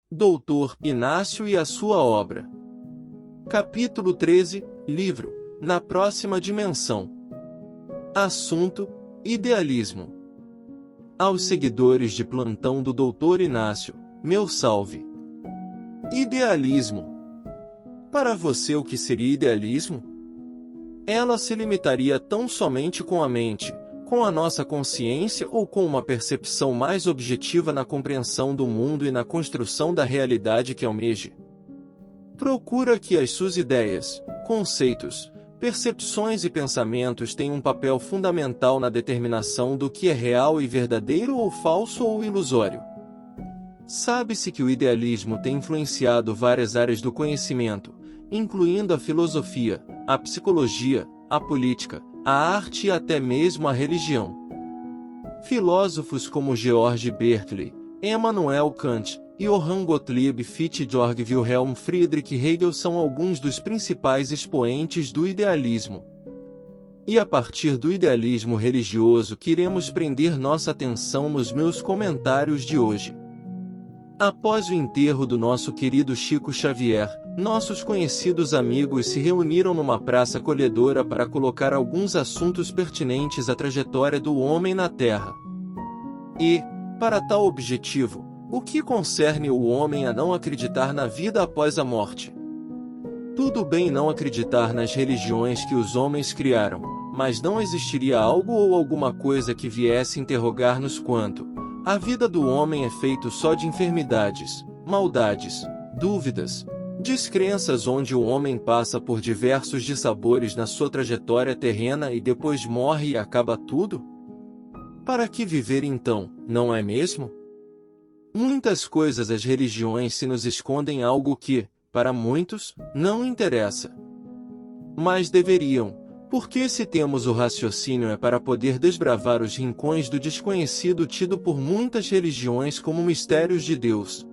Doutor Inácio e a sua obra. Capítulo 13, livro Na Próxima Dimensão. Assunto: Idealismo. Aos seguidores de plantão do Doutor Inácio, meu salve. Idealismo. Para você, o que seria idealismo? Ela se limitaria tão somente com a mente, com a nossa consciência ou com uma percepção mais objetiva na compreensão do mundo e na construção da realidade que almeje? Procura que as suas ideias, conceitos, percepções e pensamentos tenham um papel fundamental na determinação do que é real e verdadeiro ou falso ou ilusório. Sabe-se que o idealismo tem influenciado várias áreas do conhecimento, incluindo a filosofia, a psicologia, a política, a arte e até mesmo a religião. Filósofos como George Berkeley, Immanuel Kant, Johann Gottlieb Fichte e Georg Wilhelm Friedrich Hegel são alguns dos principais expoentes do idealismo. E a partir do idealismo religioso que iremos prender nossa atenção nos meus comentários de hoje. Após o enterro do nosso querido Chico Xavier, nossos conhecidos amigos se reuniram numa praça acolhedora para colocar alguns assuntos pertinentes à trajetória do homem na Terra. E, para tal objetivo, o que concerne o homem a não acreditar na vida após a morte? Tudo bem não acreditar nas religiões que os homens criaram, mas não existiria algo ou alguma coisa que viesse interrogar-nos quanto a vida do homem é feita só de enfermidades, maldades, dúvidas, descrenças, onde o homem passa por diversos dissabores na sua trajetória terrena e depois morre e acaba tudo? Para que viver então, não é mesmo? Muitas coisas as religiões se nos escondem algo que, para muitos, não interessa. Mas deveriam, porque se temos o raciocínio é para poder desbravar os rincões do desconhecido tido por muitas religiões como mistérios de Deus.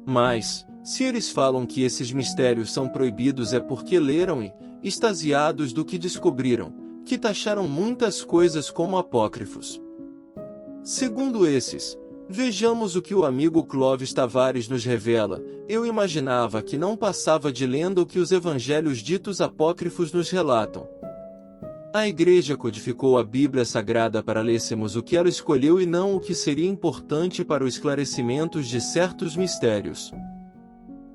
Mas, se eles falam que esses mistérios são proibidos é porque leram e, extasiados do que descobriram, que taxaram muitas coisas como apócrifos. Segundo esses, vejamos o que o amigo Clóvis Tavares nos revela. Eu imaginava que não passava de lenda o que os evangelhos ditos apócrifos nos relatam. A Igreja codificou a Bíblia Sagrada para lêssemos o que ela escolheu e não o que seria importante para o esclarecimento de certos mistérios.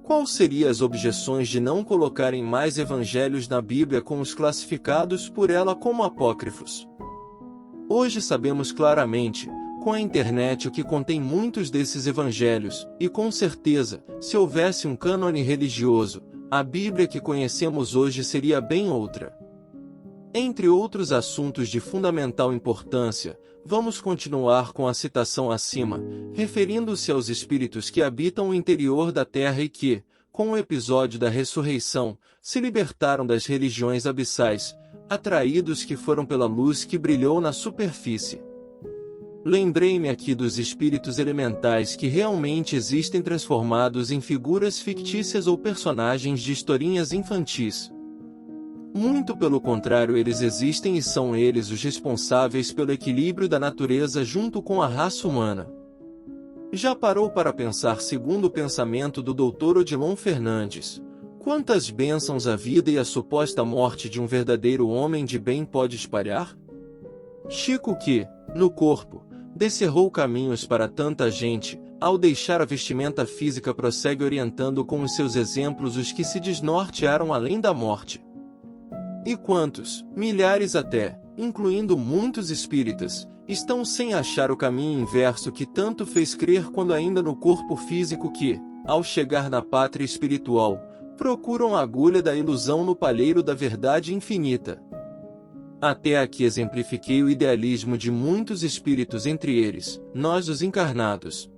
Qual seriam as objeções de não colocarem mais evangelhos na Bíblia com os classificados por ela como apócrifos? Hoje sabemos claramente, com a internet, o que contém muitos desses evangelhos, e com certeza, se houvesse um cânone religioso, a Bíblia que conhecemos hoje seria bem outra. Entre outros assuntos de fundamental importância, vamos continuar com a citação acima, referindo-se aos espíritos que habitam o interior da Terra e que, com o episódio da ressurreição, se libertaram das religiões abissais, atraídos que foram pela luz que brilhou na superfície. Lembrei-me aqui dos espíritos elementais que realmente existem transformados em figuras fictícias ou personagens de historinhas infantis. Muito pelo contrário, eles existem e são eles os responsáveis pelo equilíbrio da natureza junto com a raça humana. Já parou para pensar, segundo o pensamento do Dr. Odilon Fernandes, quantas bênçãos a vida e a suposta morte de um verdadeiro homem de bem pode espalhar? Chico que, no corpo, descerrou caminhos para tanta gente, ao deixar a vestimenta física prossegue orientando com os seus exemplos os que se desnortearam além da morte. E quantos, milhares até, incluindo muitos espíritas, estão sem achar o caminho inverso que tanto fez crer quando ainda no corpo físico que, ao chegar na pátria espiritual, procuram a agulha da ilusão no palheiro da verdade infinita. Até aqui exemplifiquei o idealismo de muitos espíritos, entre eles, nós os encarnados.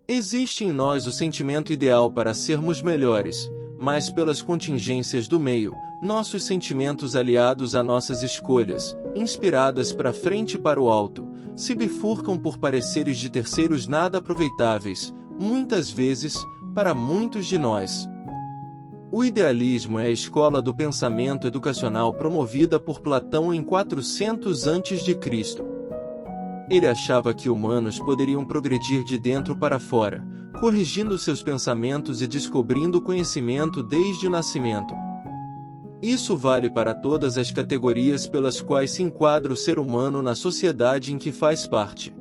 Existe em nós o sentimento ideal para sermos melhores, mas pelas contingências do meio, nossos sentimentos aliados a nossas escolhas, inspiradas para frente e para o alto, se bifurcam por pareceres de terceiros nada aproveitáveis, muitas vezes, para muitos de nós. O idealismo é a escola do pensamento educacional promovida por Platão em 400 a.C. Ele achava que humanos poderiam progredir de dentro para fora, corrigindo seus pensamentos e descobrindo o conhecimento desde o nascimento. Isso vale para todas as categorias pelas quais se enquadra o ser humano na sociedade em que faz parte.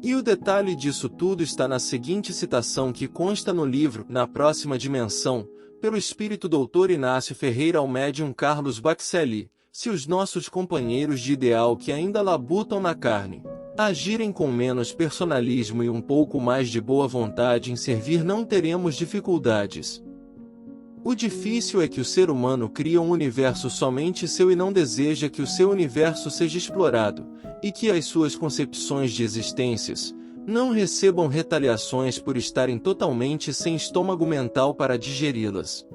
E o detalhe disso tudo está na seguinte citação que consta no livro Na Próxima Dimensão, pelo espírito Dr. Inácio Ferreira ao médium Carlos Bacelli: se os nossos companheiros de ideal que ainda labutam na carne agirem com menos personalismo e um pouco mais de boa vontade em servir, não teremos dificuldades. O difícil é que o ser humano cria um universo somente seu e não deseja que o seu universo seja explorado, e que as suas concepções de existências não recebam retaliações por estarem totalmente sem estômago mental para digeri-las.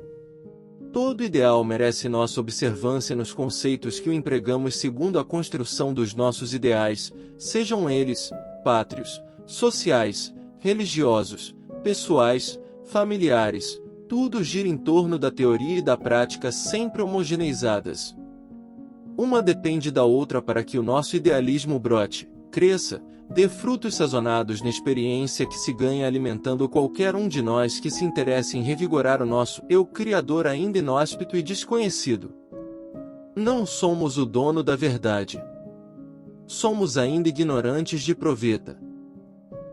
Todo ideal merece nossa observância nos conceitos que o empregamos segundo a construção dos nossos ideais, sejam eles pátrios, sociais, religiosos, pessoais, familiares. Tudo gira em torno da teoria e da prática sempre homogeneizadas. Uma depende da outra para que o nosso idealismo brote, cresça, dê frutos sazonados na experiência que se ganha alimentando qualquer um de nós que se interesse em revigorar o nosso eu criador ainda inóspito e desconhecido. Não somos o dono da verdade. Somos ainda ignorantes de proveta.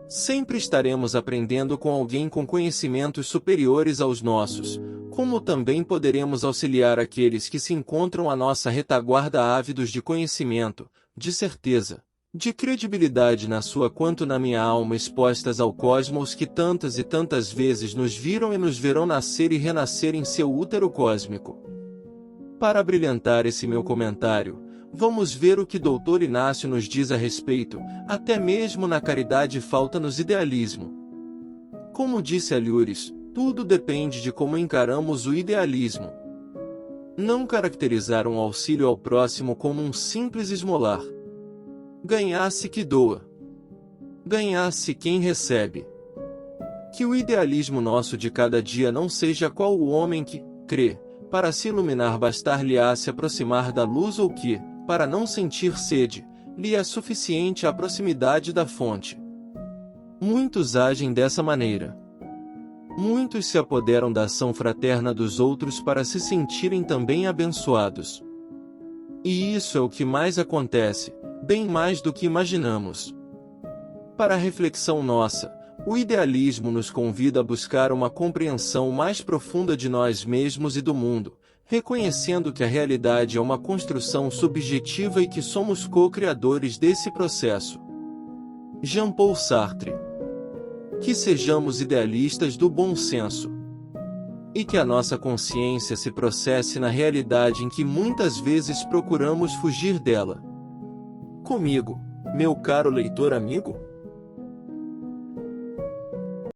Sempre estaremos aprendendo com alguém com conhecimentos superiores aos nossos, como também poderemos auxiliar aqueles que se encontram à nossa retaguarda ávidos de conhecimento, de certeza, de credibilidade na sua quanto na minha alma expostas ao cosmos que tantas e tantas vezes nos viram e nos verão nascer e renascer em seu útero cósmico. Para brilhantar esse meu comentário, vamos ver o que Dr. Inácio nos diz a respeito, até mesmo na caridade falta-nos idealismo. Como disse Alhures, tudo depende de como encaramos o idealismo. Não caracterizar um auxílio ao próximo como um simples esmolar. Ganhasse que doa. Ganhasse quem recebe. Que o idealismo nosso de cada dia não seja qual o homem que, crê, para se iluminar bastar-lhe-á se aproximar da luz ou que, para não sentir sede, lhe é suficiente a proximidade da fonte. Muitos agem dessa maneira. Muitos se apoderam da ação fraterna dos outros para se sentirem também abençoados. E isso é o que mais acontece, bem mais do que imaginamos. Para a reflexão nossa, o idealismo nos convida a buscar uma compreensão mais profunda de nós mesmos e do mundo, reconhecendo que a realidade é uma construção subjetiva e que somos co-criadores desse processo. Jean-Paul Sartre. Que sejamos idealistas do bom senso. E que a nossa consciência se processe na realidade em que muitas vezes procuramos fugir dela. Comigo, meu caro leitor amigo.